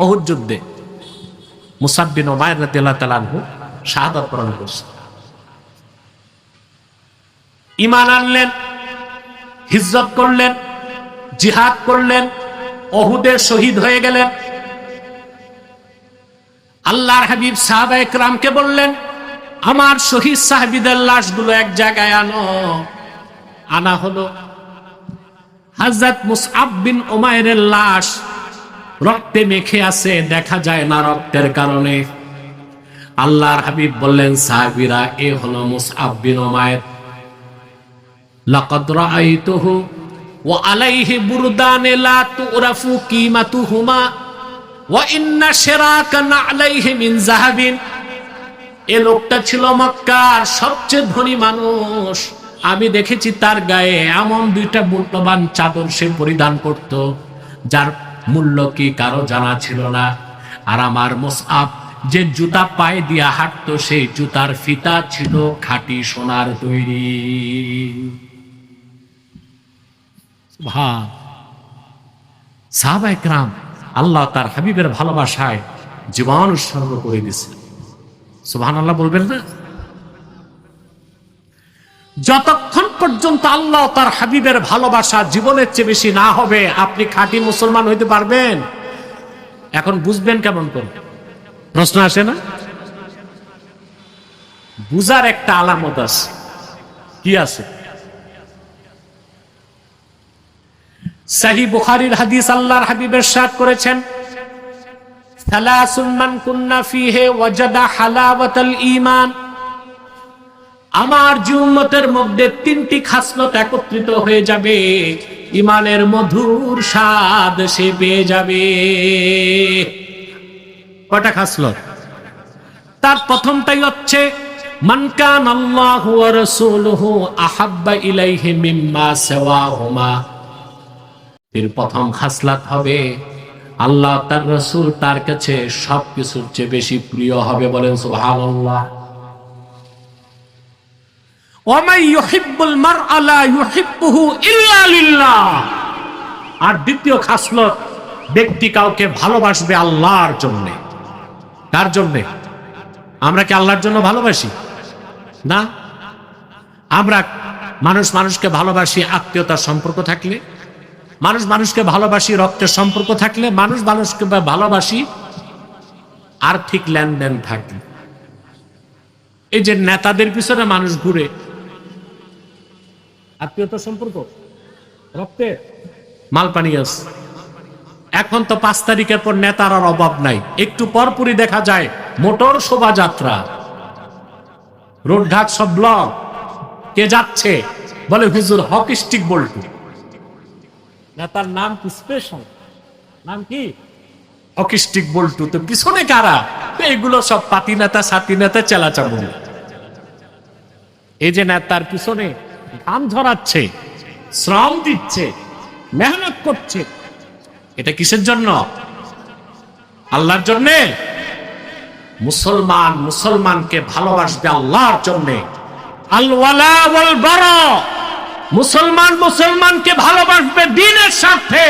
উহুদ যুদ্ধে মুসআব বিন উমাইর রাদিয়াল্লাহু তাআলা আনহু শাহাদাত বরণ করছেন। ঈমান আনলেন, হিজরত করলেন, জিহাদ করলেন, উহুদে শহীদ হয়ে গেলেন। আল্লাহর হাবিব সাহাবায়ে কেরামকে বললেন, আমার শহীদ সাহাবীদের লাশগুলো এক জায়গায় আনো। আনা হলো। হযরত মুসআব বিন উমাইরের লাশ রক্তে মেখে আছে, দেখা যায় না রক্তের কারণে। আল্লাহর হাবিব বললেন, সাহাবীরা, এ হলো মুসআব বিন উমাইর। লাকাদ রাআইতুহু ওয়া আলাইহি বুরদান লা তুরাফু কিমাতুহুমা ওয়া ইন্না শিরাকা না'লাইহি মিন যাহাবিন। এ লোকটা ছিল মক্কার সবচেয়ে ধনী মানুষ। আমি দেখেছি তার গায়ে এমন দুইটা মূল্যবান চাদর সে পরিধান করত, যার মূল্য কি কারো জানা ছিল না। আর আমার মুসআব যে জুতা পায়ে দিয়া হাঁটতো, সেই জুতার ফিতা ছিল খাঁটি সোনার তৈরি। সাহাবায়ে কেরাম আল্লাহ তার হাবিবের ভালোবাসায় জীবন উৎসর্গ করে দিয়েছে। সুবহানাল্লাহ বলবেন না? যতক্ষণ পর্যন্ত আল্লাহ তার হাবিবের ভালোবাসা জীবনের চেয়ে বেশি না হবে, আপনি খাঁটি মুসলমান হইতে পারবেন? এখন বুঝবেন কেমন করে? প্রশ্ন আসে না? বুঝার একটা আলামত আছে। কি আছে? সহিহ বুখারীর হাদিস, আল্লাহর হাবিব ইরশাদ করেছেন, সালাসুন মান কুন্না ফীহি ওয়াজাদা হালাওয়াতাল ঈমান। আমার যে উম্মতের মধ্যে তিনটি খাসলত একত্রিত হয়ে যাবে, ঈমানের মধুর স্বাদ সে পেয়ে যাবে। কয়টা খাসলত? তার প্রথমটাই হচ্ছে, মান কানাল্লাহু ওয়া রাসূলুহু আহাব্বা ইলাইহি মিম্মা সিওয়াহুমা। এর প্রথম খাসলাত হবে, আল্লাহ তার রাসূল তার কাছে সবকিছুর চেয়ে বেশি প্রিয় হবে। বলেন সুবহানাল্লাহ। ওয়ামাই ইউহিব্বুল মারআ লা ইউহিব্বুহু ইল্লা লিল্লাহ। আর দ্বিতীয় খাসলত, ব্যক্তি কাউকে ভালোবাসবে আল্লাহর জন্য। কার জন্য? আমরা কি আল্লাহর জন্য ভালোবাসি? না। আমরা মানুষ মানুষকে ভালোবাসি আত্মীয়তার সম্পর্ক থাকলে, মানুষ মানুষকে ভালোবাসি রক্তের সম্পর্ক থাকলে, মানুষ মানুষকে ভালোবাসি আর্থিক লেনদেন থাকলে। এই যে নেতাদের পিছনে মানুষ ঘুরে, আত্মীয়তার সম্পর্ক, রক্তের মালপানি আছে। এখন তো 5 তারিখের পর নেতার আর অভাব নাই। একটু পরপরই দেখা যায় মোটর শোভাযাত্রা, রোডঘাট সব ব্লক। কে যাচ্ছে? বলে হুজুর হকি স্টিক বল্টু। নেতার নাম কি? স্পেশাল নাম কি? হকি স্টিক বল্টু। তো পিছনে কারা? এগুলো সব পাতি নেতা, সাথী নেতা, চেলাচামুল। এই যে নেতার পিছনে ঘাম ঝরাচ্ছে, শ্রম দিচ্ছে, মেহনত করছে, এটা কিসের জন্য? আল্লাহর জন্যে। মুসলমান মুসলমানকে ভালোবাসবে আল্লাহর জন্যে। আল ওয়ালা ওয়াল বারা। মুসলমান মুসলমানকে ভালোবাসবে দ্বীনের স্বার্থে।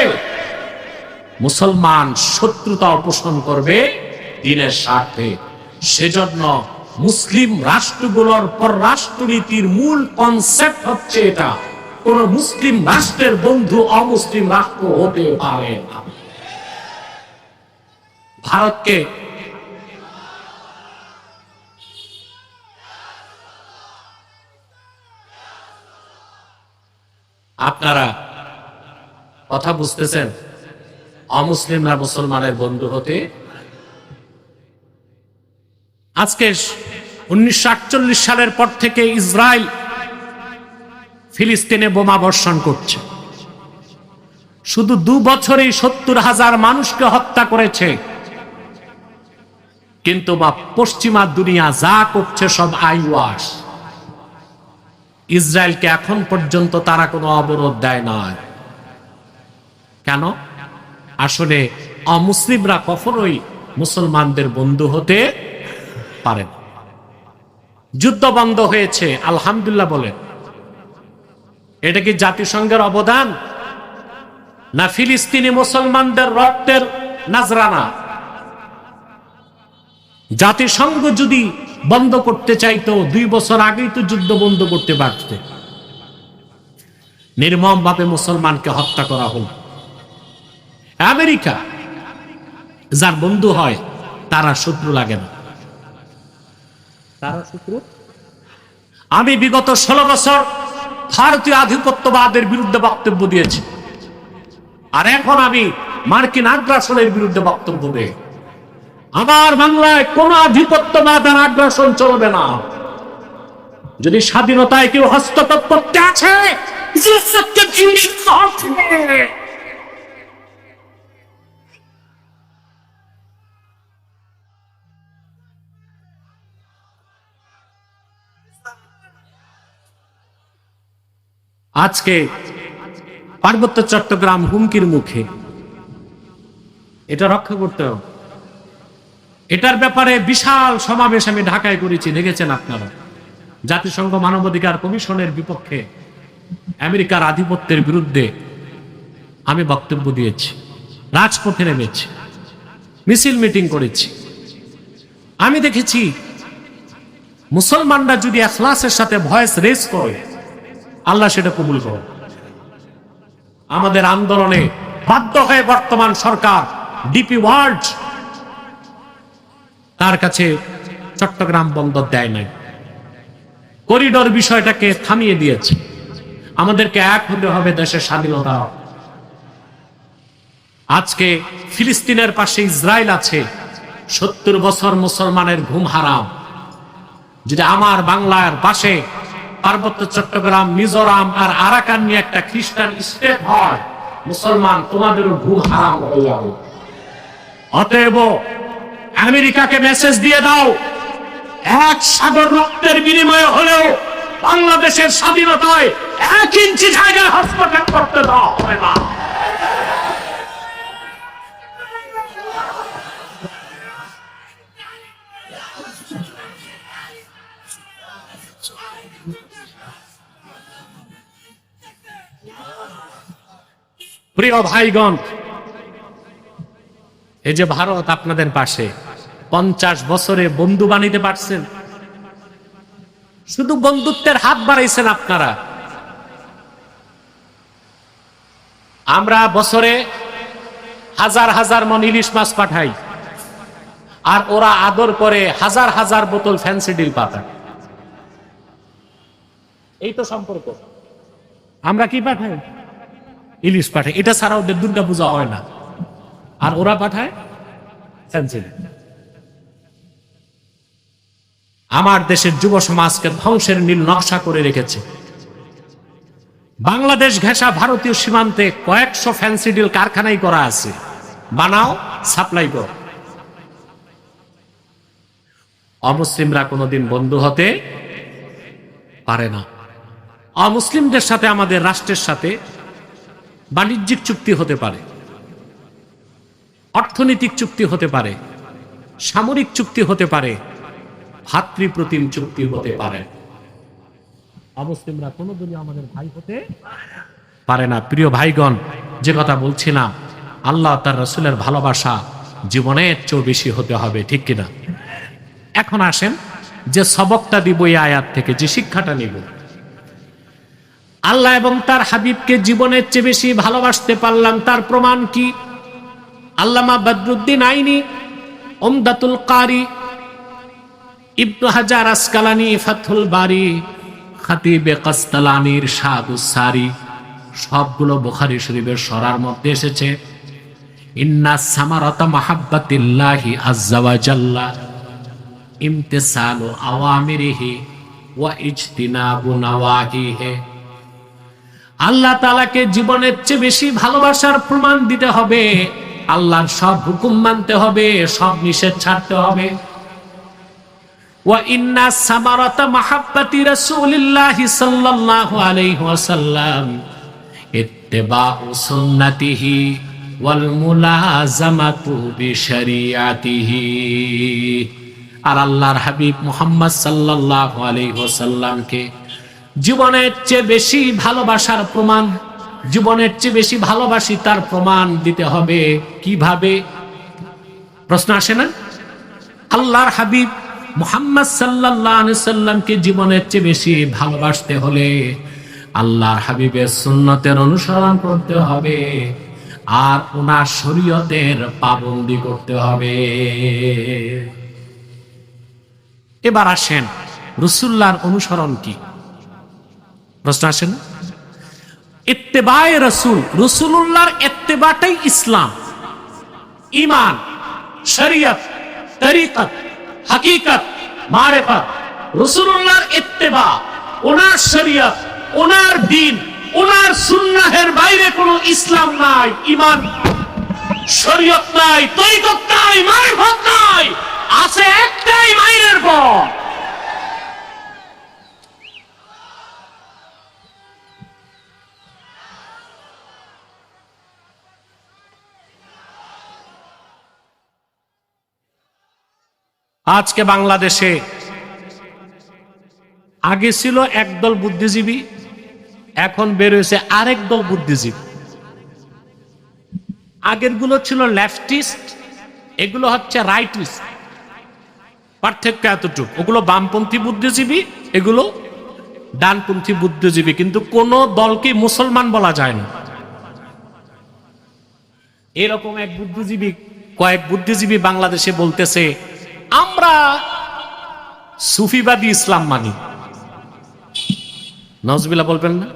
মুসলমান শত্রুতা পোষণ করবে দ্বীনের স্বার্থে। সেজন্য মুসলিম রাষ্ট্রগুলোর পররাষ্ট্রনীতির মূল কনসেপ্ট হচ্ছে এটা, কোন মুসলিম রাষ্ট্রের বন্ধু অমুসলিম রাষ্ট্র হতে পারে না। ভারতকে আপনারা কথা বুঝতেছেন? অমুসলিমরা মুসলমানের বন্ধু হতে। আজকে 1948 সালের পর থেকে ইসরায়েল ফিলিস্তিনে বোমা বর্ষণ করছে। শুধু 2 বছরেই 70,000 মানুষকে হত্যা করেছে। কিন্তু পশ্চিমা দুনিয়া যা করছে সব আইওয়াশ। ইসরায়েলকে এখন পর্যন্ত তারা কোনো অবরোধ দেয় না। কেন? আসলে অমুসলিমরা কখনোই মুসলমানদের বন্ধু হতে পারে না। যুদ্ধ বন্ধ হয়েছে, আলহামদুলিল্লাহ বলেন। এটা কি জাতিসংঘের অবদান, না ফিলিস্তিনি মুসলমানদের রক্তের নাজরানা? জাতিসংঘ যদি বন্ধ করতে চাইতো 2 বছর আগেই তো যুদ্ধ বন্ধ করতে পারত। নির্মমভাবে মুসলমানকে হত্যা করা হল। আমেরিকা যার বন্ধু হয় তারা শত্রু লাগে না, তারা শত্রু। আমি বিগত 16 বছর ভারতীয় আধিপত্যবাদের বিরুদ্ধে বক্তব্য দিয়েছি, আর এখন আমি মার্কিন আগ্রাসনের বিরুদ্ধে বক্তব্য দেই। আমার বাংলায় কোন আধিপত্যবাদ আর আগ্রাসন চলবে না। যদি স্বাধীনতায় কেউ হস্তক্ষেপ করতে আছে, আজকে পার্বত্য চট্টগ্রাম হুমকির মুখে, এটা রক্ষা করতে হবে। এটার ব্যাপারে বিশাল সমাবেশ আমি ঢাকায় করেছি, দেখেছেন আপনারা। জাতিসংঘ মানবাধিকার কমিশনের বিপক্ষে, আমেরিকার আধিপত্যের বিরুদ্ধে আমি বক্তব্য দিয়েছি, রাজপথে নেমেছি, মিছিল মিটিং করেছি। আমি দেখেছি মুসলমানরা যদি ইখলাসের সাথে ভয়েস রেজ করে, আল্লাহ সেটা কবুল করে। আমাদের আন্দোলনে বাধ্য হয়ে বর্তমান সরকার ডিপি ওয়ার্ল্ড তার কাছে চট্টগ্রাম বন্দর দেয় নাই, করিডোর বিষয়টাকে থামিয়ে দিয়েছে। আমাদেরকে এক হতে হবে দেশের স্বাধীনতা। আজকে ফিলিস্তিনের পাশে ইসরায়েল আছে, 70 বছর মুসলমানের ঘুম হারাম। যদি আমার বাংলার পাশে পার্বত্য চট্টগ্রাম, মিজোরাম আর আরাকান নিয়ে একটা খ্রিস্টান স্টেট হয়, মুসলমান তোমাদেরও ঘুম হারাম হয়ে যাবে। অতএব আমেরিকাকে মেসেজ দিয়ে দাও, এক সাগর রক্তের বিনিময়ে হলেও বাংলাদেশের স্বাধীনতায় 1 ইঞ্চি জায়গায় হস্তক্ষেপ করতে দেওয়া হবে না। প্রিয় ভাইগণ, এই যে ভারত আপনাদের পাশে 50 বছরে বন্ধু বানাইতে পারছেন, শুধু বন্ধুত্বের হাত বাড়াইছেন আপনারা। আমরা বছরে হাজার হাজার মন ইলিশ মাছ পাঠাই, আর ওরা আদর করে হাজার হাজার বোতল ফ্যান্সি ডিল পাঠায়। এই তো সম্পর্ক। আমরা কি পাঠাই? ইলিশ পাঠায়। এটা ছাড়া ওদের দুর্গা পূজা হয় না, আর ওরা পাঠায় ফ্যান্সি ডিল। আমার দেশের যুব সমাজকে ধ্বংসের নীল নকশা করে রেখেছে। বাংলাদেশ ঘেঁষা ভারতীয় সীমান্তে কয়েকশো ফ্যান্সি ডিল কারখানাই করা আছে, বানাও, সাপ্লাই কর। অমুসলিমরা কোনোদিন বন্ধু হতে পারে না। অমুসলিমদের সাথে আমাদের রাষ্ট্রের সাথে বাণিজ্যিক চুক্তি হতে পারে, অর্থনৈতিক চুক্তি হতে পারে, সামরিক চুক্তি হতে পারে, ভাতৃপ্রতিম চুক্তি হতে পারে। অমুসলিমরা কোনোদিনই আমাদের ভাই হতে পারে না। প্রিয় ভাইগণ, যে কথা বলছি না, আল্লাহ তার রাসূলের ভালোবাসা জীবনের চেয়ে বেশি হতে হবে, ঠিক কিনা? এখন আসেন যে সবকটা দিব এই আয়াত থেকে, যে শিক্ষাটা নিব। আল্লাহ এবং তার হাবিবকে জীবনের চেয়ে বেশি ভালোবাসতে পারলাম, তার প্রমাণ কি? আল্লামা বদরুদ্দিন আইনি উমদাতুল কারি, ইবনু হাজার আসকালানি ফাথুল বারি, খাতিবে কাস্তালানির শাহাদুস সারি, সবগুলো বুখারী শরীফের সরার মধ্যে এসেছে। ইন্না সামারাতা মাহাব্বাতিল্লাহি আযজা ওয়া জাল্লা ইমতিসালু আওয়ামিরিহি ওয়া ইজতিনাবু নাওয়াহিহি। আল্লাহ তাআলাকে জীবনের চেয়ে বেশি ভালোবাসার প্রমাণ দিতে হবে, আল্লাহর সব হুকুম মানতে হবে, সব নিষেধ ছাড়তে হবে। ওয়া ইন্না সামারাতা মাহাব্বাতি রাসূলিল্লাহি সাল্লাল্লাহু আলাইহি ওয়াসাল্লাম ইত্তিবাউ সুন্নাতিহি ওয়াল মুলাযামাতু বিশরিয়াতিহি। আর আল্লাহর হাবিব মুহাম্মদ সাল্লাল্লাহু আলাইহি ওয়াসাল্লামকে জীবনের চেয়ে বেশি ভালোবাসার প্রমাণ, জীবনের চেয়ে বেশি ভালোবাসি তার প্রমাণ দিতে হবে। কিভাবে? প্রশ্ন আসে না? আল্লাহর হাবিব মুহাম্মদ সাল্লাল্লাহু আলাইহি সাল্লামকে জীবনের চেয়ে বেশি ভালোবাসতে হলে আল্লাহর হাবিবের সুন্নতের অনুসরণ করতে হবে, আর ওনার শরীয়তের পাবন্দি করতে হবে। এবার আসেন, রাসূলুল্লাহর অনুসরণ কি? প্রশ্ন আসেন। ইত্তেবায়ে রাসূল, রাসূলুল্লাহর ইত্তেবাটাই ইসলাম, ঈমান, শরীয়ত, তরিকত, হাকিকত, মারিফত। রাসূলুল্লাহর ইত্তেবা, ওনার শরীয়ত, ওনার দ্বীন, ওনার সুন্নাহের বাইরে কোনো ইসলাম নাই, ঈমান, শরীয়ত নাই, তরিকত নাই, মারিফত নাই, আছে একটাই মাইরের পথ। আজকে বাংলাদেশে আগে ছিল একদল বুদ্ধিজীবী, এখন বের হয়েছে আরেক দল বুদ্ধিজীবী। আগের গুলো ছিল লেফটিস্ট, এগুলো হচ্ছে রাইটিস্ট। পার্থক্য এতটুকু, ওগুলো বামপন্থী বুদ্ধিজীবী, এগুলো ডানপন্থী বুদ্ধিজীবী, কিন্তু কোন দলকে মুসলমান বলা যায় না। এরকম কয়েক বুদ্ধিজীবী বাংলাদেশে বলতেছে আমরা সুফিবাদী ইসলাম মানি। নজবিল্লাহ বলবেন না?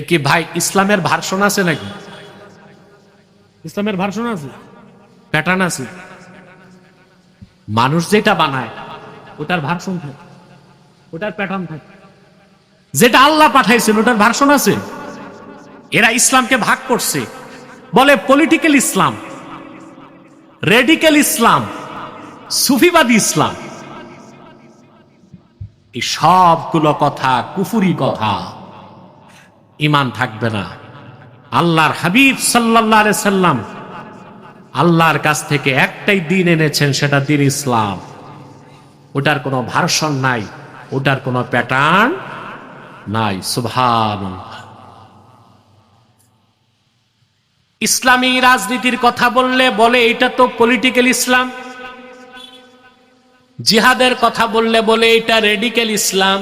কি ভাই, ইসলামের ভার্সন আছে নাকি? ইসলামের ভার্সন আছে, প্যাটার্ন আছে। মানুষ যেটা বানায় ওটার ভার্সন থাকে, ওটার প্যাটার্ন থাকে। যেটা আল্লাহ পাঠাইছেন ওটার ভার্সন আছে। এরা ইসলামকে ভাগ করছে, বলে পলিটিক্যাল ইসলাম, রেডিক্যাল ইসলাম, সুফিবাদী ইসলাম। এই সবগুলো কথা কুফুরি কথা, ঈমান থাকবে না। আল্লাহর হাবিব সাল্লাল্লাহু আলাইহি সাল্লাম আল্লাহর কাছ থেকে একটাই দিন এনেছেন, সেটা দিন ইসলাম। ওটার কোনো ভার্সন নাই, ওটার কোনো প্যাটার্ন নাই। সুবহানাল্লাহ। ইসলামী রাজনীতির কথা বলে এটা তো পলিটিক্যাল ইসলাম। জিহাদের কথা বলে এটা রেডিক্যাল ইসলাম।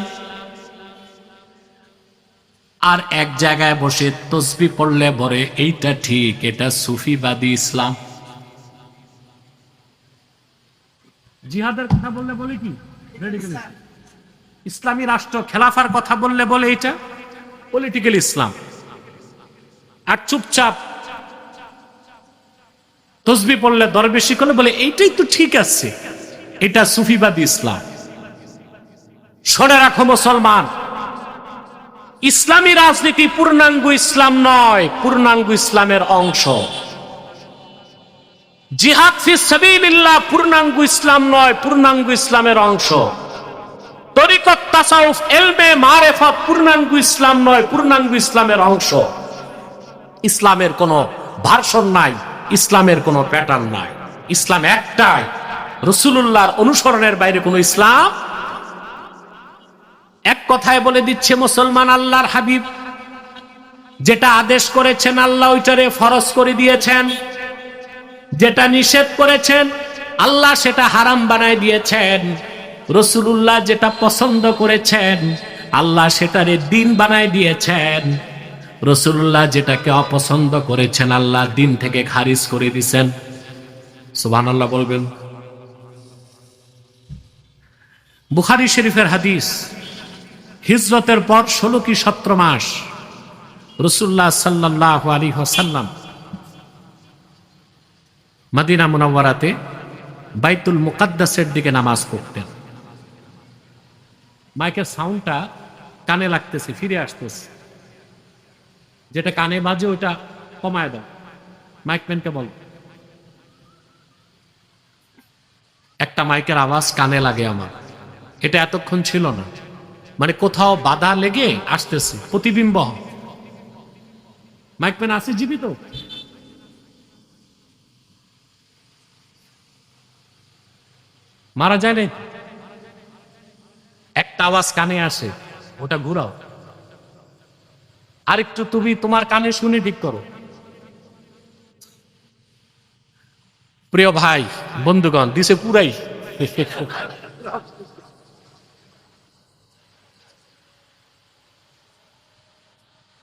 আর এক জায়গায় বসে তসবিহ পড়লে বলে এইটা ঠিক, এটা সুফিবাদী ইসলাম। জিহাদের কথা বলে কি রেডিক্যাল ইসলাম। ইসলামী রাষ্ট্র খেলাফার কথা বলে এটা পলিটিক্যাল ইসলাম। আর চুপচাপ তসবিহ পড়লে দরবেশি করলে বলে এইটাই তো ঠিক আছে, এটা সুফিবাদী ইসলাম। শুনে রাখো মুসলমান, ইসলামী রাজনীতি পূর্ণাঙ্গ ইসলাম নয়, পূর্ণাঙ্গ ইসলামের অংশ। জিহাদ ফি সাবিলিল্লাহ পূর্ণাঙ্গ ইসলাম নয়, পূর্ণাঙ্গ ইসলামের অংশ। তরিকত, তাসাউফ, ইলমে মারিফত পূর্ণাঙ্গ ইসলাম নয়, পূর্ণাঙ্গ ইসলামের অংশ। ইসলামের কোনো ভার্সন নাই, ইসলামের কোনো প্যাটার্ন নাই। ইসলাম একটাই, রাসূলুল্লাহর অনুসরণের বাইরে কোনো ইসলাম। এক কথায় বলে দিচ্ছে মুসলমান, আল্লাহর হাবিব যেটা আদেশ করেছেন আল্লাহ ওইটারে ফরজ করে দিয়েছেন, যেটা নিষেধ করেছেন আল্লাহ সেটা হারাম বানায় দিয়েছেন। রাসূলুল্লাহ যেটা পছন্দ করেছেন আল্লাহ সেটারে দ্বীন বানায় দিয়েছেন। রাসূলুল্লাহ যেটাকে অপছন্দ করেছেন আল্লাহ দ্বীন থেকে খারিজ করে দিয়েছেন। সুবহানাল্লাহ বলবেন। বুখারী শরীফের হাদিস, হিজরতের পর 16 কি 17 মাস রাসূলুল্লাহ সাল্লাল্লাহু আলাইহি ওয়াসাল্লাম মদিনা মুনাওয়ারাতে বাইতুল মুকাদ্দাসের দিকে নামাজ পড়তেন। মাইকের সাউন্ডটা কানে লাগতেছে, ফিরে আসতেছে। যেটা কানে বাজে ওটা কমায় দাও, মাইকম্যানকে বল। একটা মাইকের আওয়াজ কানে লাগে আমার, এটা এতক্ষণ ছিল না। মানে কোথাও বাধা লেগে আসতেছে, প্রতিবিম্ব। মাইকম্যান আছে জীবিত? মারা যায় না? একটা আওয়াজ কানে আসে, ওটা ঘুরাও। আরেকটু তুমি তোমার কানে শুনে ঠিক করো। প্রিয় ভাই বন্ধুগণ, দিছে পুরাই।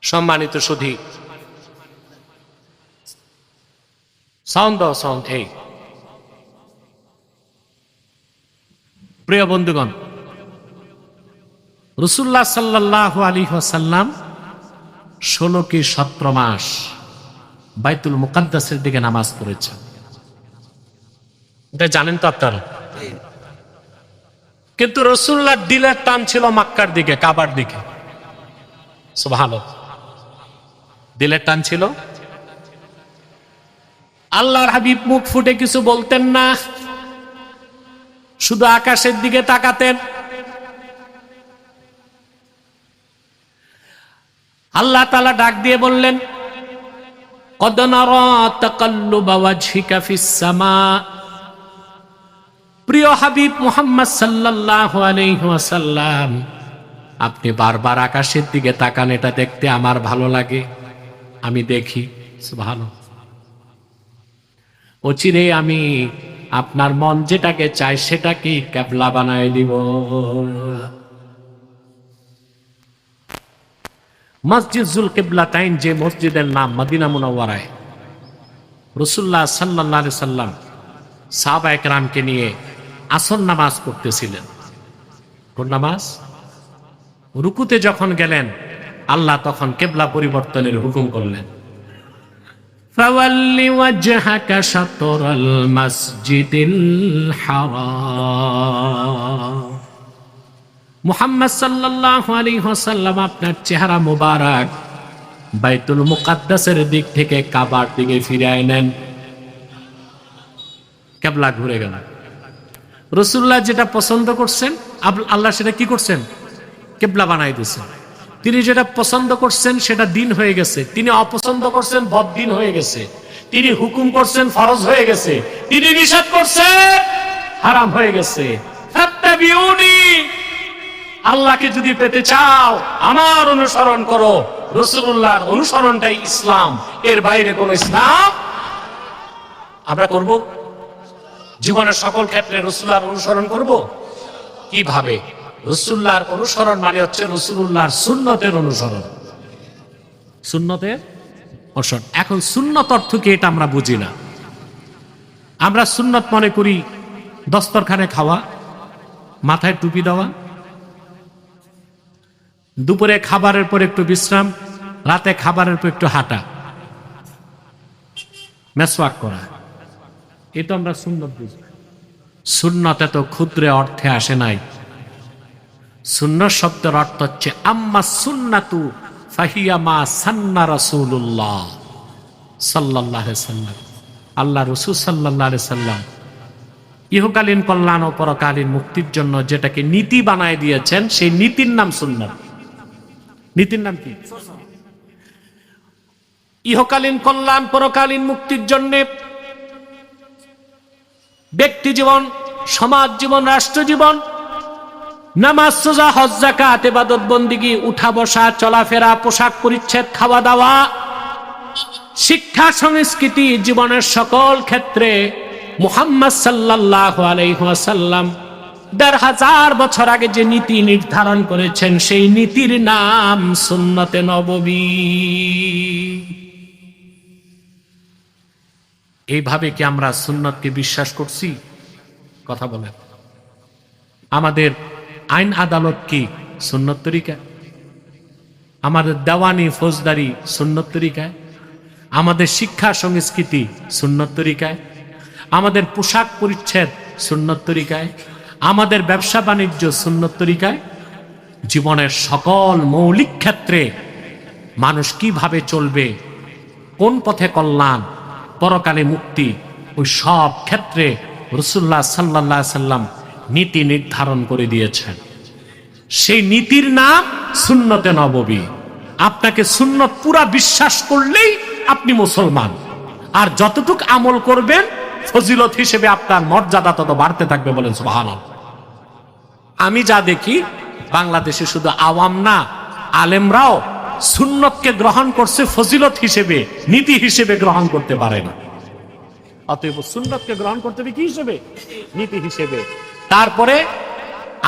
সম্মানিত সুধী, সাউন্ড দাও, সাউন্ড। এই প্রিয় বন্ধুগণ, রাসূলুল্লাহ সাল্লাল্লাহু আলাইহি ওয়াসাল্লাম 16 কি 17 মাস বাইতুল মুকাদ্দাসের দিকে নামাজ পড়েছেন। এটা জানেন তো আপনারা। কিন্তু রাসূলুল্লাহর দিলের টান ছিল মক্কার দিকে, কাবার দিকে। সুবহানাল্লাহ, দিলের টান ছিল। আল্লাহর হাবিব মুখ ফুটে কিছু বলতেন না, শুধু আকাশের দিকে তাকাতেন। আল্লাহ তাআলা ডাক দিয়ে বললেন, কদ নারা তাকাল্লুবা ওয়াজহিকা ফিস সামা। প্রিয় হাবিব মুহাম্মদ সাল্লাল্লাহু আলাইহি ওয়াসাল্লাম, আপনি বারবার আকাশের দিকে তাকান, এটা দেখতে আমার ভালো লাগে, আমি দেখি। সুবহানাল্লাহ। অচিরে আমি আপনার মন যেটাকে চাই সেটাকে কিবলা বানায় দিব। মসজিদ জুল কিবলাতাইন, যে মসজিদের নাম মদিনা মুনাওয়ারায় রাসূলুল্লাহ সাল্লাল্লাহু আলাইহি সাল্লাম সাহাবায়ে কেরামকে নিয়ে আসর নামাজ পড়তেছিলেন। কোন নামাজ? রুকুতে যখন গেলেন, আল্লাহ তখন কিবলা পরিবর্তনের হুকুম করলেন। ফাওয়াল্লি ওয়াজহাকা শাতরাল মাসজিদিল হারাম। মুহাম্মদ সাল্লাল্লাহু আলাইহি ওয়াসাল্লাম, আপনার চেহারা মোবারক বাইতুল মুকাদ্দাসের দিক থেকে কাবার দিকে ফিরিয়ে নেন। কিবলা ঘুরে গেল। রাসূলুল্লাহ যেটা পছন্দ করছেন, আল্লাহ সেটা কি করছেন? কিবলা বানাই দিয়েছেন। তিনি যেটা পছন্দ করছেন সেটা দিন হয়ে গেছে, তিনি অপছন্দ করছেন বদ্দিন হয়ে গেছে। তিনি হুকুম করছেন ফরজ হয়ে গেছে, তিনি নিষেধ করছেন হারাম হয়ে গেছে। ফাত্তাবিউনি, আল্লাহকে যদি পেতে চাও আমার অনুসরণ করো। রাসূলুল্লাহর অনুসরণটাই ইসলাম, এর বাইরে কোন ইসলাম আমরা করব? জীবনের সকল ক্ষেত্রে রাসূলুল্লাহর অনুসরণ করব। কিভাবে? রাসূলুল্লাহর অনুসরণ মানে হচ্ছে রাসূলুল্লাহর সুন্নতের অনুসরণ। সুন্নতের অনুসরণ। এখন সুন্নত অর্থ কি এটা আমরা বুঝি না। আমরা সুন্নত মনে করি দস্তরখানে খাওয়া, মাথায় টুপি দেওয়া, দুপুরে খাবারের পর একটু বিশ্রাম, রাতে খাবারের পর একটু হাঁটা, মেসওয়াক করা, এটা আমরা সুন্নত বুঝি। সুন্নত এত ক্ষুদ্র অর্থে আসে নাই। সুন্নত শব্দের অর্থ হচ্ছে আম্মা সুন্নাতু ফাহিয়া মা সান্না রাসূলুল্লাহ সাল্লাল্লাহু আলাইহি সাল্লাম। আল্লাহ রাসূল সাল্লাল্লাহু আলাইহি সাল্লাম ইহকালীন কল্যাণ ও পরকালীন মুক্তির জন্য যেটাকে নীতি বানায় দিয়েছেন, সেই নীতির নাম সুন্নাত। নীতির নাম কি? ইহকালীন কল্যাণ পরকালীন মুক্তির জন্য ব্যক্তি জীবন, সমাজ জীবন, রাষ্ট্র জীবন, নামাজ, রোজা, হজ, যাকাত, ইবাদত বন্দেগী, উঠা বসা, চলাফেরা, পোশাক পরিচ্ছদ, খাওয়া দাওয়া, শিক্ষা, সংস্কৃতি, জীবনের সকল ক্ষেত্রে মুহাম্মদ সাল্লাল্লাহু আলাইহি ওয়াসাল্লাম ১৫০০ বছর আগে যে নীতি নির্ধারণ করেছেন, সেই নীতির নাম সুন্নতে নববী। এইভাবে কি আমরা সুন্নতকে বিশ্বাস করছি? কথা বলেন। আমাদের আইন আদালত কি সুন্নত তরিকা? আমাদের দেওয়ানি ফৌজদারি সুন্নত তরিকায়? আমাদের শিক্ষা সংস্কৃতি সুন্নত তরিকায়? আমাদের পোশাক পরিচ্ছদ সুন্নত তরিকায়? আমাদের ব্যবসা বাণিজ্য সুন্নত তরিকায়? জীবনের সকল মৌলিক ক্ষেত্রে মানুষ কিভাবে চলবে, কোন পথে কল্যাণ, পরকালে মুক্তি, ওই সব ক্ষেত্রে রাসূলুল্লাহ সাল্লাল্লাহু আলাইহি সাল্লাম নীতি নির্ধারণ করে দিয়েছেন। সেই নীতির নাম সুন্নতে নববী। আপনাকে সুন্নত পুরা বিশ্বাস করলেই আপনি মুসলমান, আর যতটুক আমল করবেন ফজিলত হিসেবে আপনার মর্যাদা তত বাড়তে থাকবে। বলেন সুবহানাল্লাহ। আমি যা দেখি বাংলাদেশে শুধু আওয়াম না, আলেমরাও সুন্নতকে গ্রহণ করছে ফজিলত হিসেবে, নীতি হিসেবে গ্রহণ করতে পারে না। অতএব সুন্নতকে গ্রহণ করতে হবে কি হিসেবে? নীতি হিসেবে। তারপরে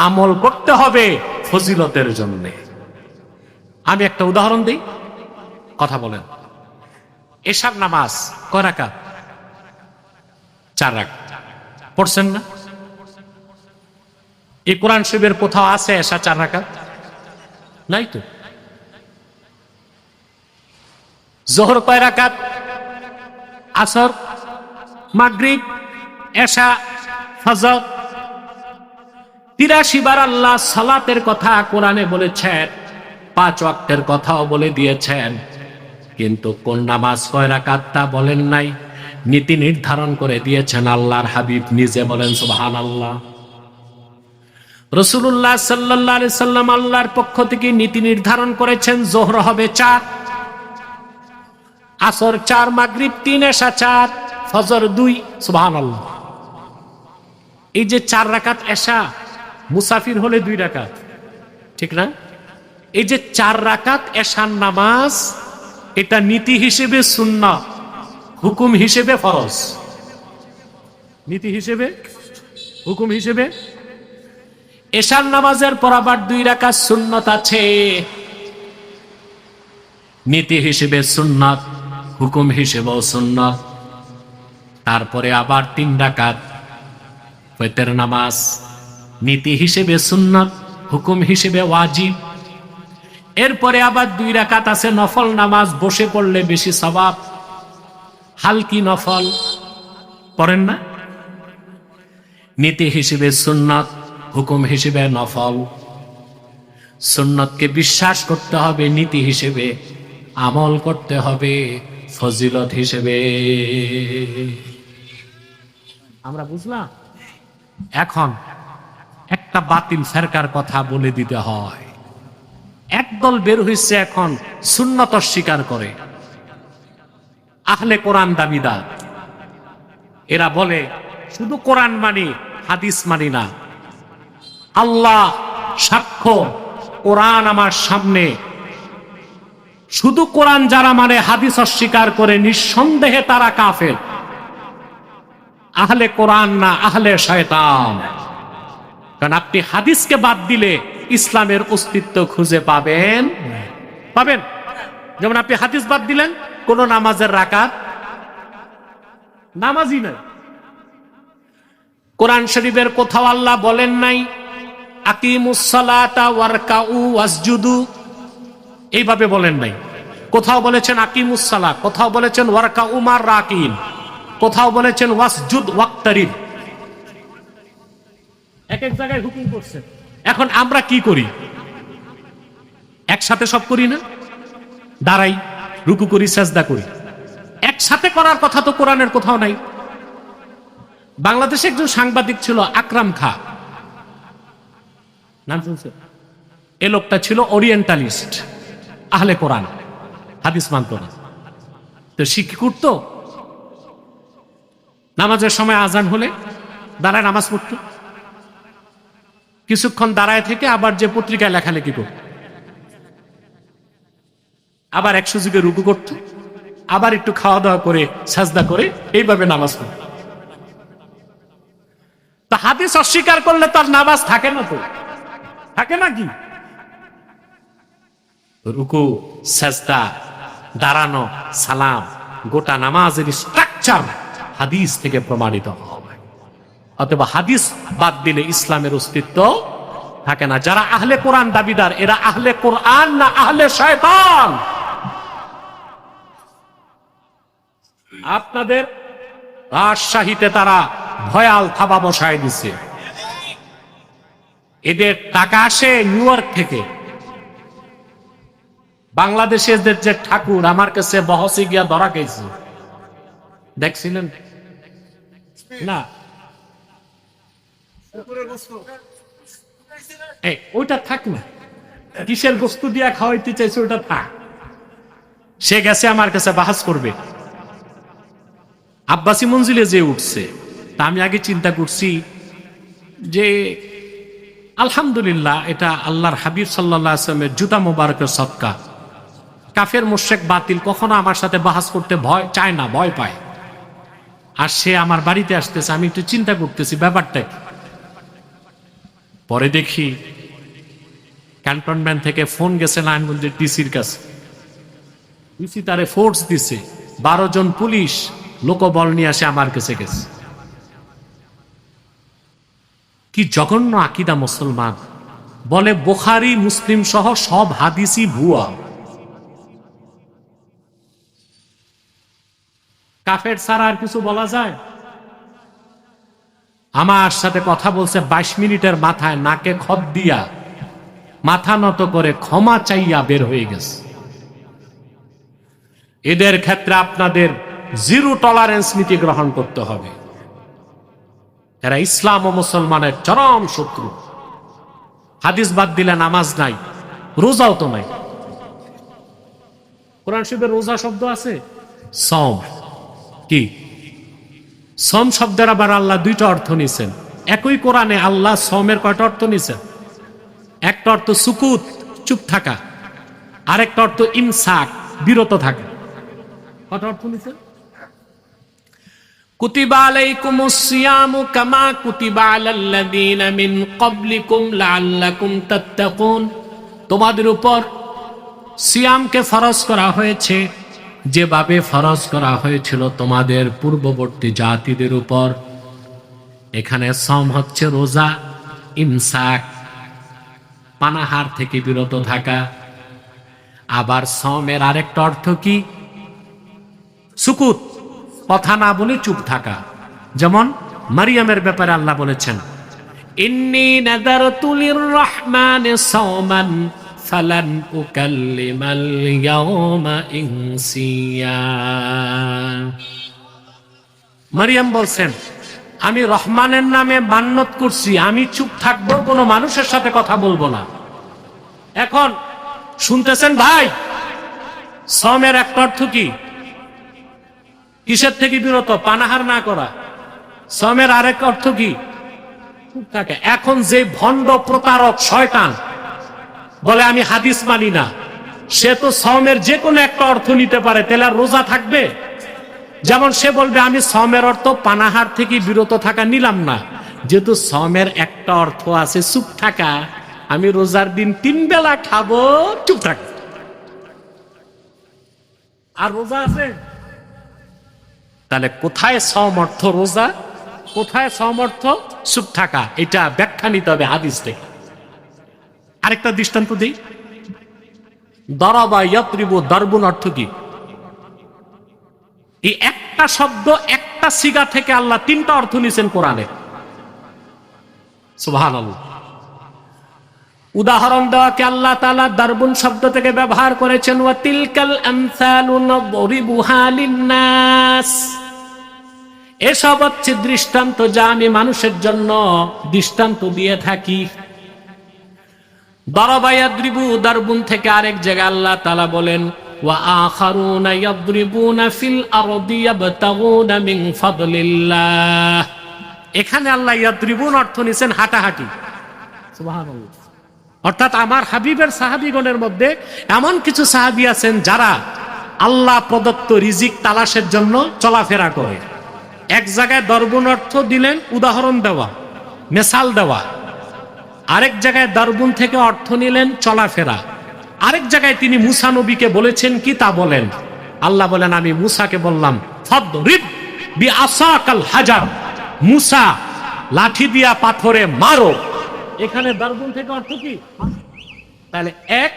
আমল করতে হবে ফজিলতের জন্য। আমি একটা উদাহরণ দিই, কথা বলেন। এশার নামাজ কয় রাকাত? 4 রাকাত। পড়ছেন না? এই কোরআন শরীফের কোথাও আছে এশা 4 রাকাত? নাই তো। যোহর কয় রাকাত? আসর, মাগরিব, এশা, ফজর। 83 বার আল্লাহ সালাতের কথা কোরআনে বলেছেন, 5 ওয়াক্তের কথাও বলে দিয়েছেন, কিন্তু কোন নামাজ কয় রাকাত তা বলেন নাই। নীতি নির্ধারণ করে দিয়েছেন আল্লাহর হাবিব নিজে, বলেন সুবহানাল্লাহ। রাসূলুল্লাহ সাল্লাল্লাহু আলাইহি সাল্লাম আল্লাহর পক্ষ থেকে নীতি নির্ধারণ করেছেন যোহর হবে 4, আসর 4, মাগরিব 3, এশা 4, ফজর 2। সুবহানাল্লাহ। এই যে 4 রাকাত এশা, মুসাফির হলে 2 রাকাত, ঠিক না? এই যে 4 রাকাত এশার নামাজ, এটা নীতি হিসেবে সুন্নাত, হুকুম হিসেবে ফরজ। নীতি হিসেবে, হুকুম হিসেবে। এশার নামাজের পর আবার 2 রাকাত সুন্নাত আছে, নীতি হিসেবে সুন্নাত, হুকুম হিসেবেও সুন্নাত। তারপরে আবার 3 রাকাত ফজর নামাজ, নীতি হিসেবে সুন্নাত, হুকুম হিসেবে ওয়াজিব। এরপরে আবার 2 রাকাত আছে নফল নামাজ, বসে পড়লে বেশি সওয়াব, হালকি নফল পড়েন না? নীতি হিসেবে সুন্নাত, হুকুম হিসেবে নফল। সুন্নতকে বিশ্বাস করতে হবে নীতি হিসেবে, আমল করতে হবে ফজিলত হিসেবে। আমরা বুঝলাম? এখন একটা বাতিল ফেরকার কথা বলে দিতে হয়। একদল বের হইছে এখন সুন্নত অস্বীকার করে, আহলে কোরআন দাবিদার। এরা বলে শুধু কোরআন মানি, হাদিস মানি না। আল্লাহ সাক্ষ্য, কোরআন আমার সামনে। শুধু কোরআন যারা মানে, হাদিস অস্বীকার করে, নিঃসন্দেহে তারা কাফের। আহলে কোরআন না, আহলে শয়তান। কারণ আপনি হাদিসকে বাদ দিলে ইসলামের অস্তিত্ব খুঁজে পাবেন। যেমন আপনি হাদিস বাদ দিলেন, কোন নামাজের রাকাত নামাজই নাই। কোরআন শরীফের কোথাও আল্লাহ বলেন নাই আকিমুস সালাতা ওয়ারকাউ ওয়াসজুদু, এইভাবে বলেন নাই। কোথাও বলেছেন আকিমুস সালাত, কোথাও বলেছেন ওয়ারকাউ মার রাকিন, কোথাও বলেছেন ওয়াসজুদ ওয়াক্তারিব। এক এক জায়গায় হুকুম করছে। এখন আমরা কি করি? একসাথে সব করি না? দাঁড়াই, রুকু করি, সাজদা করি। একসাথে করার কথা তো কোরআনের কোথাও নাই। বাংলাদেশে একজন সাংবাদিক ছিল আকরাম খা, নাম শুনছে? এ লোকটা ছিল ওরিয়েন্টালিস্ট, আহলে কোরআন, হাদিস মানত না। তো সে কি করতো? নামাজের সময় আজান হলে দাঁড়ায় নামাজ পড়ত, কিছুক্ষণ দাঁড়ায় থেকে আবার যে পত্রিকায় লেখালেখি করত, আবার 100 যুগে রুকু করত, আবার একটু খাওয়া দাওয়া করে সাজদা করে এইভাবে নামাজ পড়ত। তা হাদিস অস্বীকার করলে তার নামাজ থাকে না? তো থাকে নাকি? রুকু, সাজদা, দাঁড়ানো, সালাম, গোটা নামাজের স্ট্রাকচার হাদিস থেকে প্রমাণিত হবে। অথবা হাদিস বাদ দিলে ইসলামের অস্তিত্ব থাকে না। যারা আহলে কোরআন দাবিদার, এরা আহলে কোরআন না আহলে শয়তান? আপনাদের রাজশাহীতে তারা ভয়াল থাবা বসায় দিছে। এদের টাকা আসে নিউ ইয়র্ক থেকে। বাংলাদেশের যে ঠাকুর আমার কাছে বহসে গিয়া ধরা গেছে, দেখছিলেন না? ওইটা থাক না, কিসের বস্তু দিয়া খাওয়াইতে চাইছে ওইটা থাক। সে গেছে আমার কাছে বাহাস করবে। আব্বাসী মঞ্জিলে যে উঠছে, তা আমি আগে চিন্তা করছি যে আলহামদুলিল্লাহ, এটা আল্লাহর হাবিব সাল্লাল্লাহু আলাইহি ওয়াসাল্লামের জুতা মোবারকের সদকা। কাফের মুশরিক বাতিল কখনো আমার সাথে বাহাস করতে ভয় চায় না, ভয় পায়। আর সে আমার বাড়িতে আসতেছে, আমি একটু চিন্তা করতেছি ব্যাপারটা কি। পরে দেখি ক্যান্টনমেন্ট থেকে ফোন গেছে নারায়ণগঞ্জের ডিসির কাছে। ডিসি তারে ফোর্স দিছে, 12 জন পুলিশ লোকবল নিয়ে আসে আমার কাছে গেছে। কি জঘন্য আকীদা মুসলমান! বলে বুখারী মুসলিম সহ সব হাদিসই ভুয়া। কাফের ছাড়া আর কিছু বলা যায়? আমার সাথে কথা বলছে 22 মিনিটের মাথায় নাকে খত দিয়া মাথা নত করে ক্ষমা চাইয়া বের হয়ে গেছে। এদের ক্ষেত্রে আপনাদের জিরো টলারেন্স নীতি গ্রহণ করতে হবে। এরা ইসলাম ও মুসলমানের চরম শত্রু। হাদিস বাদ দিলে নামাজ নাই, রোজাও তো নাই। কোরআন শরীফে রোজা শব্দ আছে? সম কি? সম শব্দের আবার আল্লাহ দুইটা অর্থ নিছেন। একই কোরআনে আল্লাহ সমের কয়টা অর্থ নিছেন? একটা অর্থ সুকুত, চুপ থাকা, আরেকটা অর্থ ইমসাক, বিরত থাকা। কয়টা অর্থ নিছেন? কুতিবা আলাইকুমুস সিয়ামু কামা কুতিবা আলাল্লাযীনা মিন ক্বাবলিকুম লাআল্লাকুম তাত্তাকুন। তোমাদের উপর সিয়ামকে ফরজ করা হয়েছে যেভাবে ফরজ করা হয়েছিল তোমাদের পূর্ববর্তী জাতিদের উপর। এখানে সম হচ্ছে রোজা, ইমসাক পানাহার থেকে বিরত থাকা। আবার সমের আরেকটা অর্থ কি? সুকুত, কথা না বলে চুপ থাকা। যেমন মারিয়ামের ব্যাপারে আল্লাহ বলেছেন, ইন্নী নাযারতু লির-রাহমানি সাওমান ফালান উকাল্লিমাল ইয়াওমা ইনসিয়া। মারিয়াম বলছেন, আমি রহমানের নামে মান্যত করছি, আমি চুপ থাকবো, কোনো মানুষের সাথে কথা বলবো না। এখন শুনতেছেন ভাই, সমের একটা অর্থ কি? কিসের থেকে বিরত? পানাহার না করা। সমের আরেক অর্থ কি? চুপ থাকে। এখন যে ভণ্ড প্রতারক শয়তান বলে আমি হাদিস মানি না, সে তো সমের যে কোনো একটা অর্থ নিতে পারে, তাহলে আর রোজা থাকবে? যেমন সে বলবে আমি সমের অর্থ পানাহার থেকে বিরত থাকা নিলাম না, যেহেতু সমের একটা অর্থ আছে চুপ থাকা, আমি রোজার দিন 3 বেলা খাবো, চুপ থাক। আর রোজা আছে? তাহলে কোথায় সম অর্থ রোজা, কোথায় সম অর্থ চুপ থাকা? এটা ব্যাখ্যা নিতে হবে হাদিস থেকে। আরেকটা দৃষ্টান্ত দিই। দরাবা ইয়াতরিবু, দারবুন অর্থ কি? এই একটা শব্দ, একটা সিগা থেকে আল্লাহ 3টা অর্থ নিয়েছেন কোরআনে। সুবহানাল্লাহ। উদাহরণ দেওয়াকে আল্লাহ তাআলা দারবুন শব্দ থেকে ব্যবহার করেছেন, ওয়া তিলকাল আমসালু নাদরিবুহা লিন-নাস। এসব হচ্ছে দৃষ্টান্ত যা আমি মানুষের জন্য দৃষ্টান্ত দিয়ে থাকি। দারাবা ইয়াদরিবু, দারবুন থেকে আরেক জায়গায় আল্লাহ তাআলা বলেন, ওয়া আখারুনা ইয়াদরিবুনা ফিল আরদি ইয়াবতাগুনা মিন ফাদলিল্লাহ। এখানে আল্লাহ ইয়াদরিবুন অর্থ নিছেন হাঁটাহাঁটি। সুবহানাল্লাহ। অর্থাৎ আমার হাবিবের সাহাবীগণের মধ্যে এমন কিছু সাহাবী আছেন যারা আল্লাহ প্রদত্ত রিজিক তালাশের জন্য চলাফেরা করে। এক জায়গায় দরবুন অর্থ দিলেন উদাহরণ দেওয়া, মেসাল দেওয়া। আরেক জায়গায় দরবুন থেকে অর্থ নিলেন চলাফেরা। আরেক জায়গায় তিনি মুসা নবীকে বলেছেন কি তা বলেন। আল্লাহ বলেন, আমি মুসাকে বললাম ফাদরিব বিআসাকাল হাজার, মুসা লাঠি দিয়া পাথরে মারো। এখানে দরবুন থেকে অর্থ কি? তাহলে এক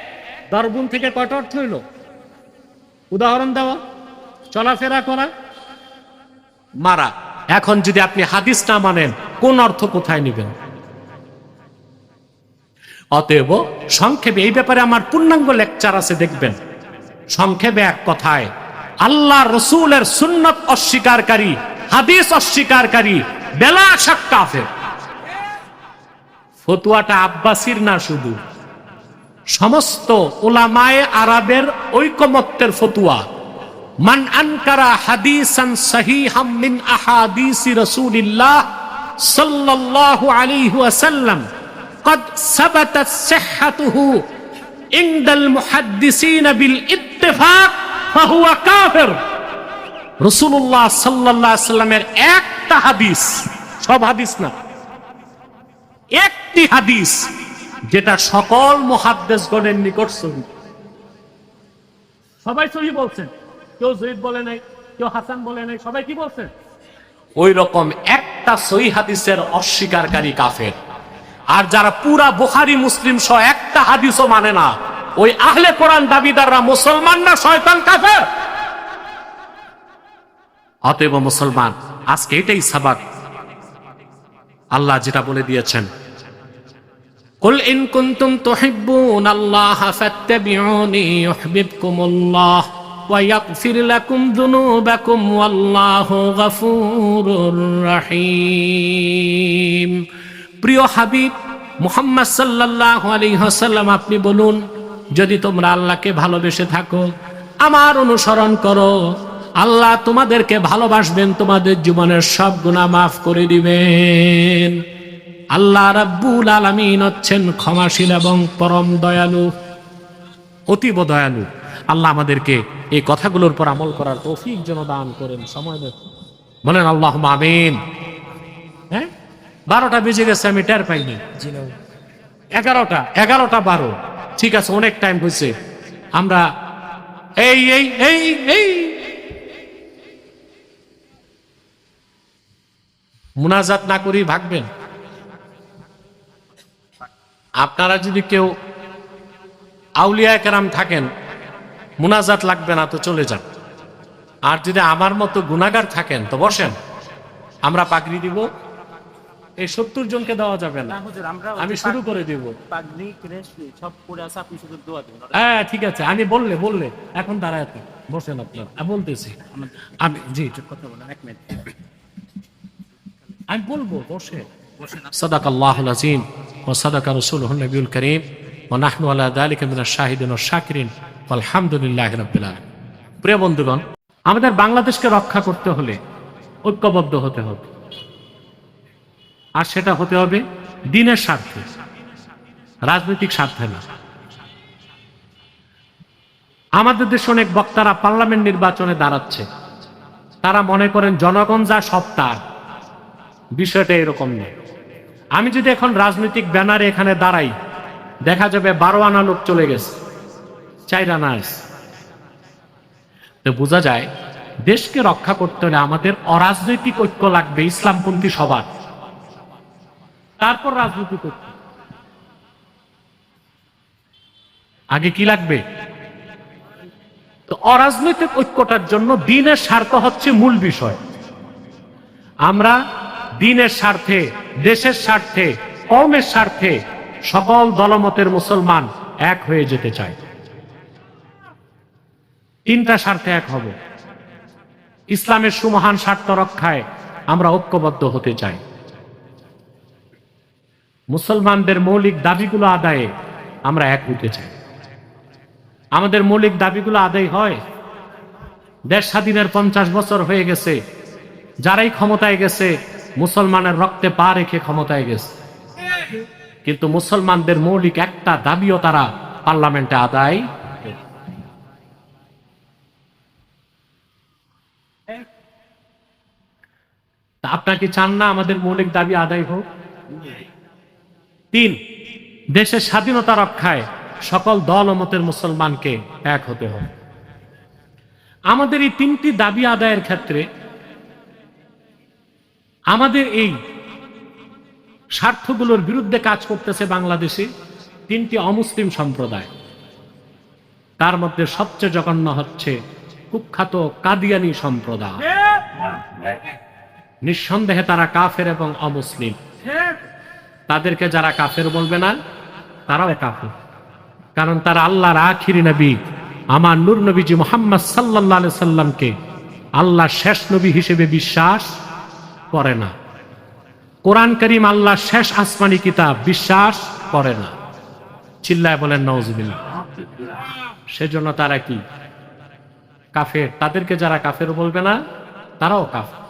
দরবুন থেকে কয়টা অর্থ হইল? উদাহরণ দেওয়া, চলাফেরা করা, মারা। এখন যদি আপনি হাদিস না মানেন, কোন অর্থ কোথায় নেবেন? অতএব সংক্ষেপে এই ব্যাপারে আমার পূর্ণাঙ্গ লেকচার আছে, দেখবেন। সংক্ষেপে এক কথায়, আল্লাহ রসুলের সুন্নত অস্বীকারী, হাদিস অস্বীকারী বেলা শাক কাফের। ফতুয়াটা আব্বাসির না, শুধু সমস্ত উলামায়ে আরবের ঐকমত্যের ফতুয়া। মান আনকারা হাদিসান সহিহাম মিন আহাদিসি রাসূলিল্লাহ সাল্লাল্লাহু আলাইহি ওয়াসাল্লাম قد ثبتت صحته عند المحدثين بالاتفاق فهو كافر। রাসূলুল্লাহ সাল্লাল্লাহু আলাইহি সাল্লামের একটা হাদিস, সব হাদিস না, একটি হাদিস যেটা সকল মুহাদ্দিসগণের নিকট সহিহ। সবাই সহিহ বলছেন, কেউ যঈফ বলে নাই, কেউ হাসান বলে নাই, সবাই কি বলছেন? ওই রকম একটা সহিহ হাদিসের অস্বীকারী কাফের। আর যারা পুরা বুখারী মুসলিম সহ একটা হাদিসও মানে না, ওই আহলে কোরআন দাবিদাররা মুসলমান না শয়তান কাফের। অতএব মুসলমান, আজকে এটাই সাবাক। আল্লাহ যেটা বলে দিয়েছেন, কুল ইন কুনতুম তুহিব্বুনাল্লাহ ফাত্তাবিউনি ইউহিব্বুকুমুল্লাহ ওয়া ইয়াগফির লাকুম যুনুবাকুম ওয়াল্লাহু গফুরুর রহিম। প্রিয় হাবিব মুহাম্মদ সাল্লাল্লাহু আলাইহি ওয়াসাল্লাম, আপনি বলুন, যদি তোমরা আল্লাহকে ভালোবেসে থাকো, আমার অনুসরণ করো, আল্লাহ তোমাদেরকে ভালোবাসবেন, তোমাদের জীবনের সব গুনাহ মাফ করে দিবেন। আল্লাহ রাব্বুল আলামিন হচ্ছেন ক্ষমাশীল এবং পরম দয়ালু, অতীব দয়ালু। আল্লাহ আমাদেরকে এই কথাগুলোর উপর আমল করার তৌফিক যেন দান করেন। সময় দেন, বলেন আল্লাহুম্মা আমিন। হ্যাঁ, 12টা বেজে গেছে, আমি টের পাইনি। 11টা 12, ঠিক আছে, অনেক টাইম হয়েছে। আমরা এই এই এই এই মুনাজাত না করি ভাগবেন। আপনারা যদি কেউ আউলিয়া কেরাম থাকেন, মুনাজাত লাগবে না তো চলে যান। আর যদি আমার মতো গুনাহগার থাকেন তো বসেন, আমরা পাগড়ি দিব। এই 70 জনকে দেওয়া যাবে না, আমি শুরু করে দিব। হ্যাঁ ঠিক আছে, আমি বললে এখন দাঁড়ায় বসেন, আপনার বলতেছি আমি। জি, কথা বলেন, 1 মিনিট আমি বলবো, বসে। সাদাকাল্লাহুল আযীম ওয়া সাদাকা রাসূলুহুন নবিয়ুল কারীম ওয়া নাহনু আলা যালিকা মিনাশ শাহিদিন ওয়াশ শাকিরিন আলহামদুলিল্লাহি রাব্বিল আলামিন। প্রিয় বন্ধুগণ, আমাদের বাংলাদেশকে রক্ষা করতে হলে ঐক্যবদ্ধ হতে হবে, আর সেটা হতে হবে দ্বীনের স্বার্থে, রাজনৈতিক স্বার্থে না। আমাদের দেশে অনেক বক্তারা পার্লামেন্ট নির্বাচনে দাঁড়াচ্ছে, তারা মনে করেন জনগণ যা সব তার। বিষয়টা এরকম নেই। আমি যদি এখন রাজনৈতিক ব্যানারে এখানে দাঁড়াই, দেখা যাবে 12 আনা লোক চলে গেছে, 4 আনা আছে। তো বোঝা যায় দেশকে রক্ষা করতে হলে আমাদের অরাজনৈতিক ঐক্য লাগবে, ইসলামপন্থী সবার, তারপর রাজনীতি করতে। আগে কি লাগবে? তো অরাজনৈতিক ঐক্যটার জন্য দ্বীনের স্বার্থ হচ্ছে মূল বিষয়। আমরা দ্বীনের স্বার্থে, দেশের স্বার্থে, কওমের স্বার্থে সকল দলমতের মুসলমান এক হয়ে যেতে চাই। 3টা স্বার্থে এক হব। ইসলামের সুমহান স্বার্থ রক্ষায় আমরা ঐক্যবদ্ধ হতে চাই। মুসলমানদের মৌলিক দাবিগুলো আদায়ে আমরা এক হতে চাই। আমাদের মৌলিক দাবিগুলো আদায় হয়। দেশ স্বাধীনের 50 বছর হয়ে গেছে, যারাই ক্ষমতায় গেছে মুসলমানের রক্তে পা রেখে ক্ষমতায় গেছে, কিন্তু মুসলমানদের মৌলিক একটা দাবিও তারা পার্লামেন্টে আদায়। আপনারা কি চান না আমাদের মৌলিক দাবি আদায় হোক? 3, দেশের স্বাধীনতা রক্ষায় সকল দল ও মতের মুসলমানকে এক হতে হবে। আমাদের এই 3টি দাবি আদায়ের ক্ষেত্রে আমাদের এই স্বার্থগুলোর বিরুদ্ধে কাজ করতেছে বাংলাদেশে 3টি অমুসলিম সম্প্রদায়। তার মধ্যে সবচেয়ে জঘন্য হচ্ছে কুখ্যাত কাদিয়ানী সম্প্রদায়। নিঃসন্দেহে তারা কাফের এবং অমুসলিম। তাদেরকে যারা কাফের বলবে না, তারাও কাফের, কারণ তারা আল্লাহর আখিরি নবী আমার নূর নবীজি মুহাম্মদ সাল্লাল্লাহু আলাইহি সাল্লামকে আল্লাহর শেষ নবী হিসেবে বিশ্বাস করে না। কোরআন কারীম আল্লাহর শেষ আসমানি কিতাব বিশ্বাস করে না। চিল্লায় বলেন নাউজুবিল্লাহ। সেজন্য তারা কি কাফের। তাদেরকে যারা কাফের বলবে না, তারাও কাফের।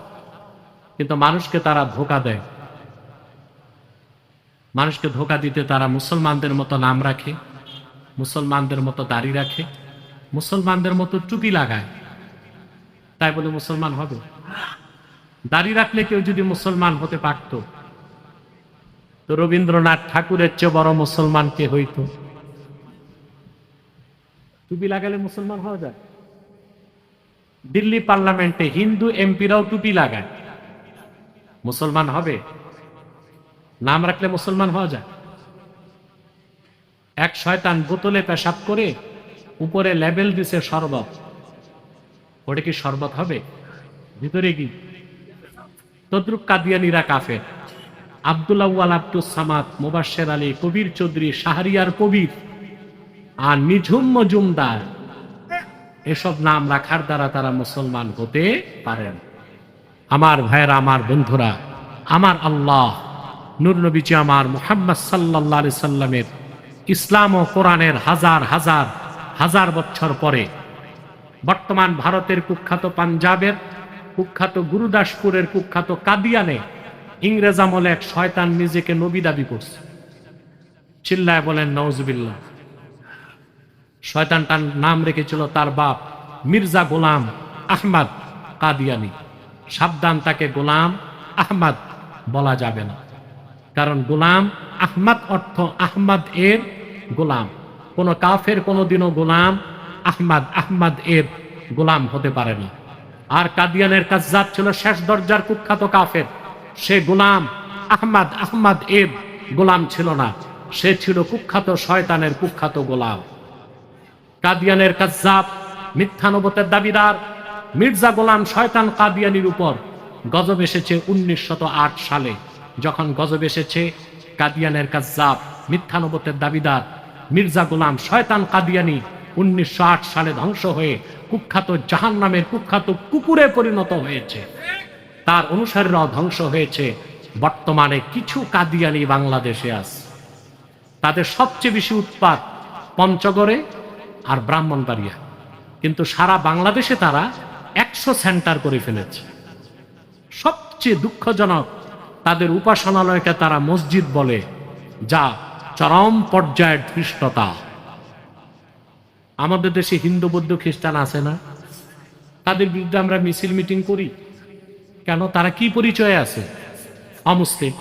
কিন্তু মানুষকে তারা ধোঁকা দেয়। মানুষকে ধোঁকা দিতে তারা মুসলমানদের মতো নাম রাখে, মুসলমানদের মতো দাড়ি রাখে, মুসলমানদের মতো টুপি লাগায়, তাই বলে মুসলমান হবে? দাড়ি রাখলে কেউ যদি মুসলমান হতে পারত, তো রবীন্দ্রনাথ ঠাকুরের চেয়ে বড় মুসলমান কে হইতো? টুপি লাগালে মুসলমান হওয়া যায়? দিল্লি পার্লামেন্টে হিন্দু এমপিরাও টুপি লাগায়, মুসলমান হবে? নাম রাখলে মুসলমান হওয়া যায়? এক শয়তান বোতলে পেশাব করে উপরে লেবেল দিছে শরবত, ওটা কি শরবত হবে? ভিতরে কি? তদ্রুপ কাদিয়ানীরা কাফের। আব্দুল আউয়াল, আব্দুস সামাদ, মুবাশশির আলী, কবির চৌধুরী, শাহরিয়ার কবির আর নিঝুম মজুমদার, এসব নাম রাখার দ্বারা তারা মুসলমান হতে পারেন। আমার ভাইয়েরা, আমার বন্ধুরা, আমার আল্লাহ নূর নবীজি আমার মুহাম্মদ সাল্লাল্লাহু আলাইহি সাল্লামের ইসলাম ও কোরআনের হাজার হাজার হাজার বছর পরে বর্তমান ভারতের কুখ্যাত পাঞ্জাবের কুখ্যাত গুরুদাসপুরের কুখ্যাত কাদিয়ানে ইংরেজ আমলে এক শয়তান নিজেকে নবী দাবি করছে। চিল্লায় বলেন নাউজুবিল্লাহ। শয়তানটার নাম রেখেছিল তার বাপ মির্জা গোলাম আহমদ কাদিয়ানি। সাবধান, তাকে গোলাম আহমদ বলা যাবে না, কারণ গোলাম আহমদ অর্থ আহমদ এর গোলাম। কোন কাফের কোনদিনও গোলাম আহমদ এর গোলাম হতে পারে না। আর কাদিয়ানের কাজ্জাব ছিল শেষ দরজার কুখ্যাত কাফের। সে গোলাম আহমদ এর গোলাম ছিল না, সে ছিল কুখ্যাত শয়তানের কুখ্যাত গোলাম। কাদিয়ানের কাজ্জাব মিথ্যা নবুয়তের দাবিদার মির্জা গোলাম শয়তান কাদিয়ানির উপর গজব এসেছে 1908 সালে। যখন গজব এসেছে, কাদিয়ানের কাজ্জাব মিথ্যা নবুয়তের দাবিদার মির্জা গোলাম শয়তান কাদিয়ানি 1908 সালে ধ্বংস হয়ে কুখ্যাত জাহান্নামের কুখ্যাত কুকুরে পরিণত হয়েছে। তার অনুসারীরাও ধ্বংস হয়েছে। বর্তমানে কিছু কাদিয়ানি বাংলাদেশে আছে, তাদের সবচেয়ে বেশি উৎপাত পঞ্চগড়ে আর ব্রাহ্মণবাড়িয়া, কিন্তু সারা বাংলাদেশে তারা 100 সেন্টার করে ফেলেছে। সবচেয়ে দুঃখজনক, তাদের উপাসনালয়কে তারা মসজিদ বলে, যা চরম পর্যায়ের ধৃষ্টতা। আমাদের দেশে হিন্দু বৌদ্ধ খ্রিস্টান আছে না? তাদের বিরুদ্ধে আমরা মিছিল মিটিং করি কেন? তারা কি পরিচয়ে আছে? অমুসলিম।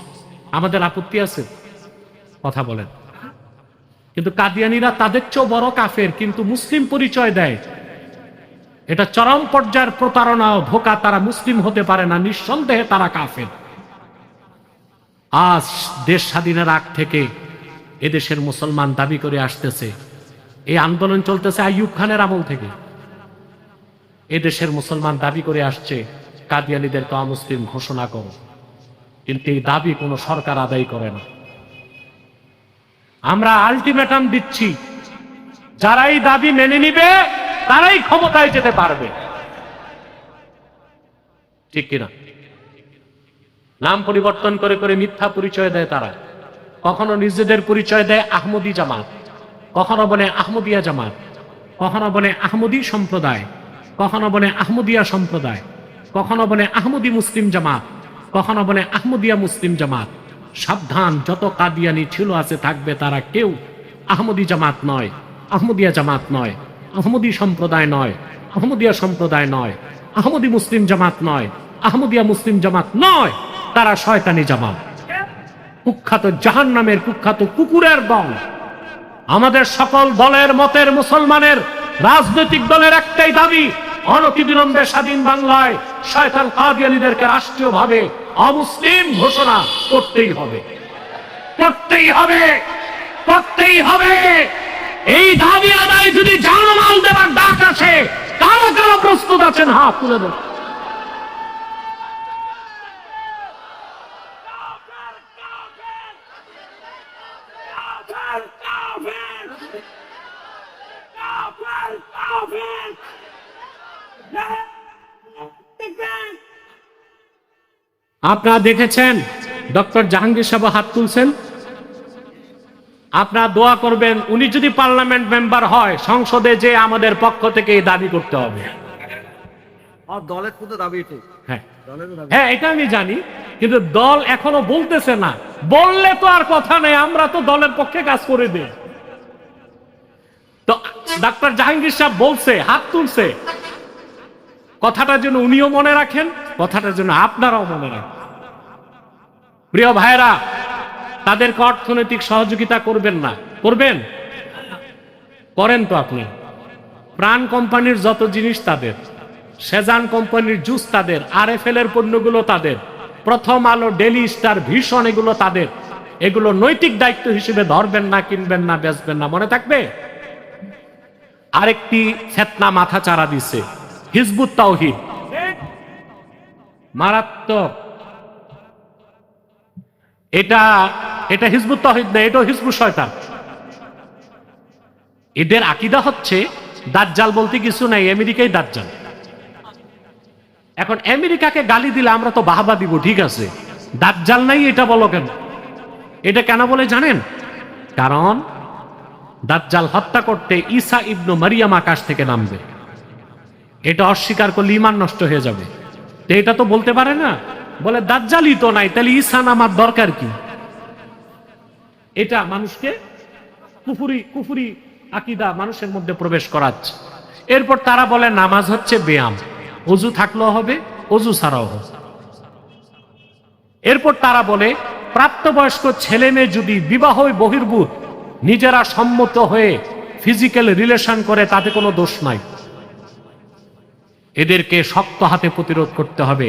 আমাদের আপত্তি আছে? কথা বলেন। কিন্তু কাদিয়ানীরা তাদের চেয়েও বড় কাফের, কিন্তু মুসলিম পরিচয় দেয়। এটা চরম পর্যায়ের প্রতারণা ও ধোঁকা। তারা মুসলিম হতে পারে না, নিঃসন্দেহে তারা কাফের। আজ দেশ স্বাধীনের আগ থেকে এদেশের মুসলমান দাবি করে আসতেছে, এই আন্দোলন চলতেছে আইয়ুব খানের আমল থেকে। এদেশের মুসলমান দাবি করে আসছে কাদিয়ানীদেরকে অমুসলিম ঘোষণা করো, কিন্তু এই দাবি কোনো সরকার আদায় করে না। আমরা আলটিমেটাম দিচ্ছি, যারা এই দাবি মেনে নিবে তারাই ক্ষমতায় যেতে পারবে, ঠিক কিনা? নাম পরিবর্তন করে করে মিথ্যা পরিচয় দেয় তারা। কখনো নিজেদের পরিচয় দেয় আহমদী জামাত, কখনো বলে আহমদিয়া জামাত, কখনো বলে আহমদী সম্প্রদায়, কখনো বলে আহমদিয়া সম্প্রদায়, কখনো বলে আহমদী মুসলিম জামাত, কখনো বলে আহমদিয়া মুসলিম জামাত। সাবধান, যত কাদিয়ানি ছিল আছে থাকবে, তারা কেউ আহমদী জামাত নয়, আহমদিয়া জামাত নয়, আহমদী সম্প্রদায় নয়, আহমদিয়া সম্প্রদায় নয়, আহমদী মুসলিম জামাত নয়, আহমদিয়া মুসলিম জামাত নয়। তারা শয়তানি জামাত, কুখ্যাত জাহান্নামের কুখ্যাত কুকুরের দল। আমাদের সকল দলের মতের মুসলমানের রাজনৈতিক দলের একটাই দাবি, অনতিবিলম্বে স্বাধীন বাংলায় শয়তান কাদিয়ানীদেরকে রাষ্ট্রীয়ভাবে অমুসলিম ঘোষণা করতেই হবে, করতেই হবে, করতেই হবে। এই দাবি আদায় যদি জানমাল দেবার ডাক আসে, কারা কারা প্রস্তুত আছেন? হাত তুলে দেন। আপনারা দেখেছেন ডক্টর জাহাঙ্গীর সাহেব হাত তুলছেন। আপনারা দোয়া করবেন, উনি যদি পার্লামেন্ট মেম্বার হয়, সংসদে যে আমাদের পক্ষ থেকে এই দাবি করতে হবে। দলের তো দাবি ঠিক, হ্যাঁ এটা আমি জানি, কিন্তু দল এখনো বলতেছে না। বললে তো আর কথা নেই, আমরা তো দলের পক্ষে কাজ করে দিই। তো ডক্টর জাহাঙ্গীর সাহেব বলছে, হাত তুলছে, কথাটা যেন উনিও মনে রাখেন, কথাটা যেন আপনারাও মনে রাখেন। প্রিয় ভাইরা, তাদেরকে অর্থনৈতিক সহযোগিতা করবেন না, করবেন? করেন তো আপনি। প্রাণ কোম্পানির যত জিনিস তাদের, সেজান কোম্পানির জুস তাদের, RFL এর পণ্যগুলো তাদের, প্রথম আলো, ডেলি স্টার, ভিশন এগুলো তাদের। এগুলো নৈতিক দায়িত্ব হিসেবে ধরবেন না, কিনবেন না, বেচবেন না, মনে থাকবে? আরেকটি ফেতনা মাথা চারা দিছে, হিজবুত তাওহীদ, মারাত্মক। এটা হিজবুত তাওহীদ না, এটা হিজবুত শয়তান। এদের আকীদা হচ্ছে দাজ্জাল বলতে কিছু নাই, আমেরিকাই দাজ্জাল। এখন আমেরিকাকে গালি দিলে আমরা তো বাহবা দিব, ঠিক আছে, দাজ্জাল নাই এটা বলো কেন? এটা কেন বলে জানেন? কারণ দাজ্জাল হত্যা করতে ঈসা ইবনু মারিয়াম আকাশ থেকে নামবে, এটা অস্বীকার করলে ঈমান নষ্ট হয়ে যাবে। তো এটা তো বলতে পারে না, বলে দাজ্জালই তো নাই, তাহলে ঈসা নামার দরকার কি? এটা মানুষকে কুফরি আকীদা মানুষের মধ্যে প্রবেশ করাচ্ছে। এরপর তারা বলে নামাজ হচ্ছে ব্যায়াম, ওযু থাকলেও হবে, ওযু ছাড়াও হবে। এরপর তারা বলে প্রাপ্তবয়স্ক ছেলে মেয়ে যদি বিবাহ বহির্ভূত নিজেরা সম্মত হয়ে ফিজিক্যাল রিলেশন করে তাতে কোনো দোষ নাই, এদেরকে শক্ত হাতে প্রতিরোধ করতে হবে।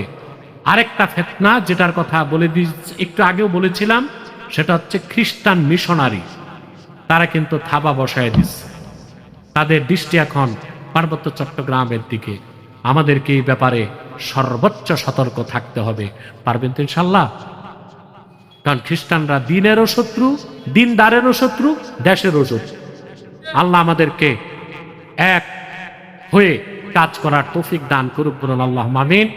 আরেকটা ফিতনা যেটার কথা বলে দিয়েছি, একটু আগেও বলেছিলাম, সেটা হচ্ছে খ্রিস্টান মিশনারি। তারা কিন্তু থাবা বসায় দিচ্ছে, তাদের দৃষ্টি এখন পার্বত্য চট্টগ্রামের দিকে। আমাদেরকে এই ব্যাপারে সর্বোচ্চ সতর্ক থাকতে হবে। পারবেন তো ইনশাল্লাহ? কারণ খ্রিস্টানরা দিনেরও শত্রু, দিনদারেরও শত্রু, দেশেরও শত্রু। আল্লাহ আমাদেরকে এক হয়ে কাজ করার তৌফিক দান করুক, বলুন আল্লাহুম্মা আমিন।